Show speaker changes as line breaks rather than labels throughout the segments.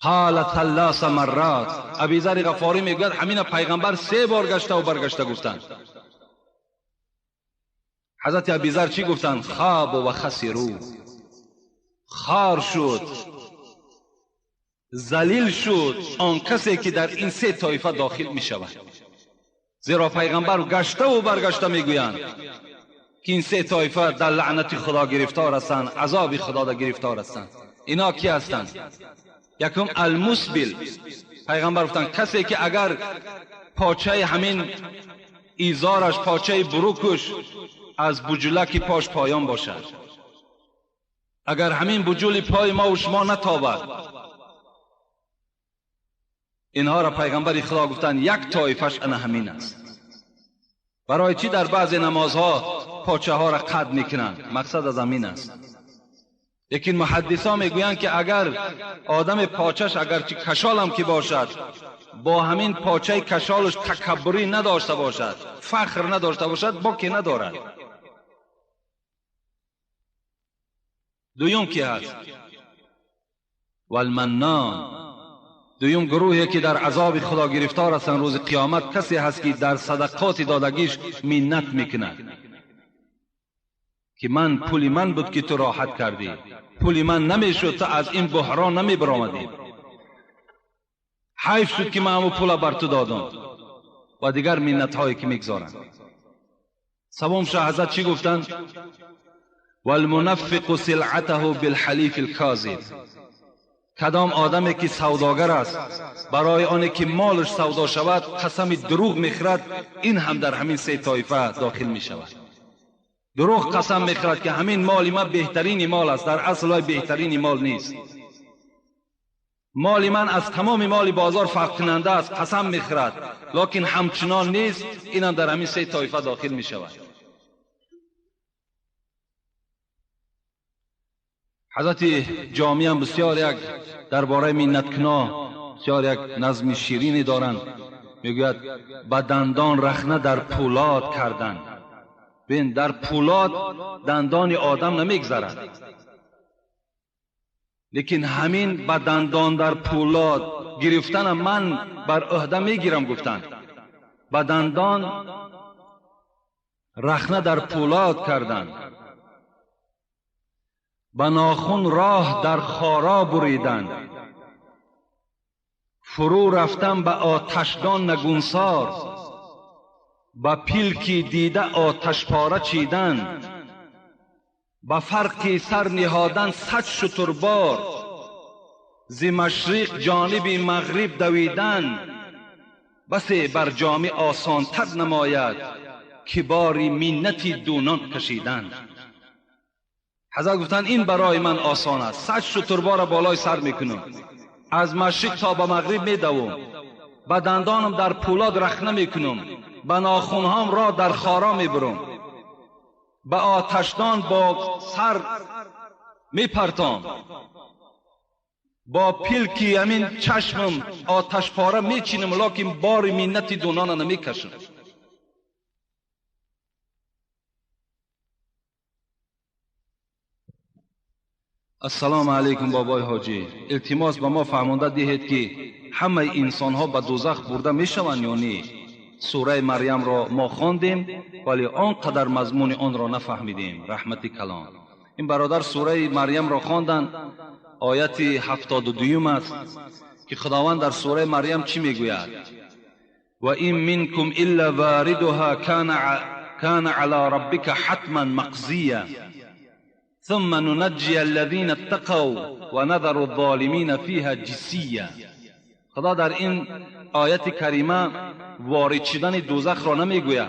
قال ثلاث مرات. ابیذر غفاری میگوید همین پیغمبر 3 بار گشته و برگشته گفتند. حضرت ابیذر چی گفتند؟ خاب و خسرو، خار شد، ذلیل شد آن کسی که در این 3 طایفه داخل می شود. زیرا پیغمبر گشته و برگشته میگویند که این 3 طایفه در لعنت خدا گرفتار هستند، عذاب خدا در گرفتار هستند. اینا کی هستند؟ یکم المسبل. پیغمبر گفتند کسی که اگر پاچه همین ایزارش، پاچه بروکش از بجلک پاش پایان باشد، اگر همین بجول پای ما و شما نتابد، اینها را پیغمبر خدا گفتند یک طایفش انا همین است. برای چی در بعضی نمازها پاچه ها را قطع میکنند؟ مقصد از همین است. لیکن محدثا میگویند که اگر آدم پاچش اگرچه کشال هم که باشد، با همین پاچه کشالش تکبری نداشته باشد، فخر نداشته باشد، باکی ندارد. دویم کی هست؟ والمنان. دویم گروهی که در عذاب خدا گرفتار هستند روز قیامت کسی هست که در صدقات دادگیش منت میکند که من پولی من بود که تو راحت کردی، پولی من نمیشد تا از این بحران نمی برآمدی، حیف شد که من همون پول بر تو دادم، و دیگر منت هایی که میگذارند. سوم شاه حضرت چی گفتند؟ والمنفق سلعته بالحلیف الکاذب. کدام آدمی که سوداگر است برای آنه که مالش سودا شود قسم دروغ میخورد، این هم در همین 3 طایفه داخل می شود. دروغ قسم میخورد که همین مال ما بهترین مال است، در اصل بهترین مال نیست، مال من از تمام مال بازار فرق کننده است، قسم میخورد، لکن همچنان نیست. این هم در همین 3 طایفه داخل می شود. حضرت جامی هم بسیار یک درباره منت کنا بسیار یک نظم شیرینی دارند. میگوید با دندان رخنه در پولاد کردن. ببین در پولاد دندان آدم نمیگذرد، لیکن همین با دندان در پولاد گرفتن من بر عهده میگیرم. گفتند با دندان رخنه در پولاد کردن، با ناخن راه در خارا بریدن، فرو رفتن به آتشدان نگونسار، با پیلکی دیده آتش پاره چیدن، با فرقی سر نهادن 100 شتربار، ز مشرق جانب مغرب دویدن، بس بر جامع آسان تر نماید که باری منتی دونان کشیدن. حضرت گفتن این برای من آسان است، 100 شتربار بالای سر میکنم، از مشرق تا به مغرب میدوم، با دندانم در پولاد رخنه میکنم، با ناخونهام را در خارا میبرم، با آتشدان با سر میپرتام، با پیلکی همین چشمم آتش پاره میچینم، لکن بار منت دونان نمیکشم. السلام علیکم بابای حاجی، التماس به ما فهمانده دهید که همه انسان ها به دوزخ برده می شوند یا نه؟ سوره مریم را ما خواندیم ولی آنقدر مضمون آن را نفهمیدیم. رحمت کلام. این برادر سوره مریم را خواندند، آیت 72 است که خداوند در سوره مریم چی میگوید؟ و این منکم الا واردها کان علی ربک حتما مقضیه ثم ننجی الذین اتقوا و نذر الظالمین فیها جثیا. خدا در این آیت کریمه وارد شدن دوزخ را نمیگوید.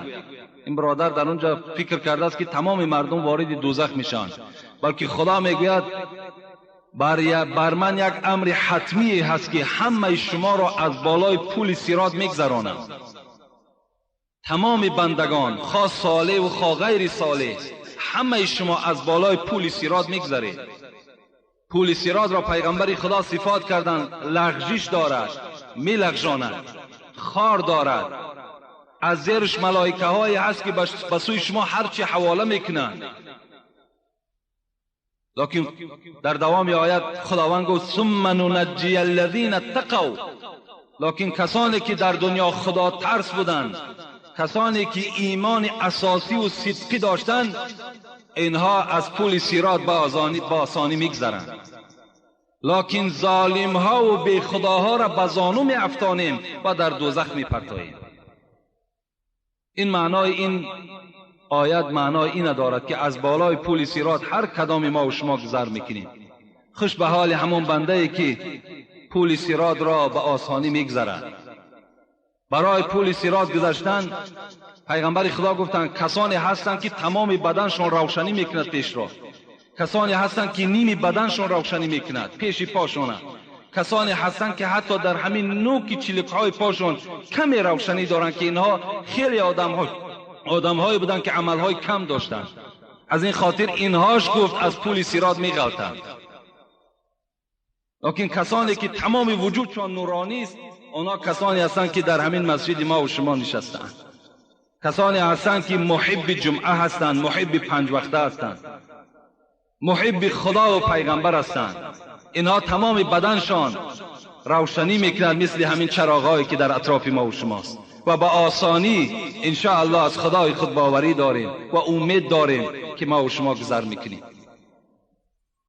این برادر در اونجا فکر کرده است که تمام مردم وارد دوزخ میشن، بلکه خدا میگوید بر من یک امر حتمی هست که همه شما را از بالای پول صراط میگذرانم. تمام بندگان، خواه صالح و خواه غیر صالح، همه شما از بالای پول صراط میگذرید. پول صراط را پیغمبر خدا صفات کردند لغزش دارد، میلغزاند، خار دارد، از زیرش ملائکه هایی هست که به سوی شما هرچی حواله میکنند، لکن در دوام آیت خداوند گفت ثم ننجی الذین اتقوا، لکن کسانی که در دنیا خدا ترس بودند، کسانی که ایمان اساسی و صدقی داشتند، اینها از پل صراط با آسانی میگذرند. لکن ظالم ها و بی خداها را به زانو می افتانیم و در دوزخ می پرتاییم. این معنای این آیت معنای این دارد که از بالای پل صراط هر کدام ما و شما گذر میکنیم. خوش به حال همون بنده ای که پل صراط را به آسانی میگذرد. برای پل صراط گذشتن پیغمبر خدا گفتند کسانی هستند که تمام بدنشون روشنی میکند پیش را، کسانی هستند که نیمی بدنشون روشنی میکند پیش پاشون، کسانی هستند که حتی در همین نوک چلکهای پاشون کمی روشنی دارند که اینها خیلی آدم‌های بودند که عملهای کم داشتند. از این خاطر اینهاش گفت از پل صراط میغلطند. لیکن کسانی که تمام وجودشان نورانی است، اونا کسانی هستند که در همین مسجد ما و شما نشستند، کسانی هستند که محب جمعه هستند، محب پنج وقته هستند، محب خدا و پیغمبر هستند. اینها تمام بدنشان روشنی میکنند مثل همین چراغایی که در اطراف ما و شماست و با آسانی ان شاء الله از خدای خود باوری داریم و امید داریم که ما و شما گذر میکنیم.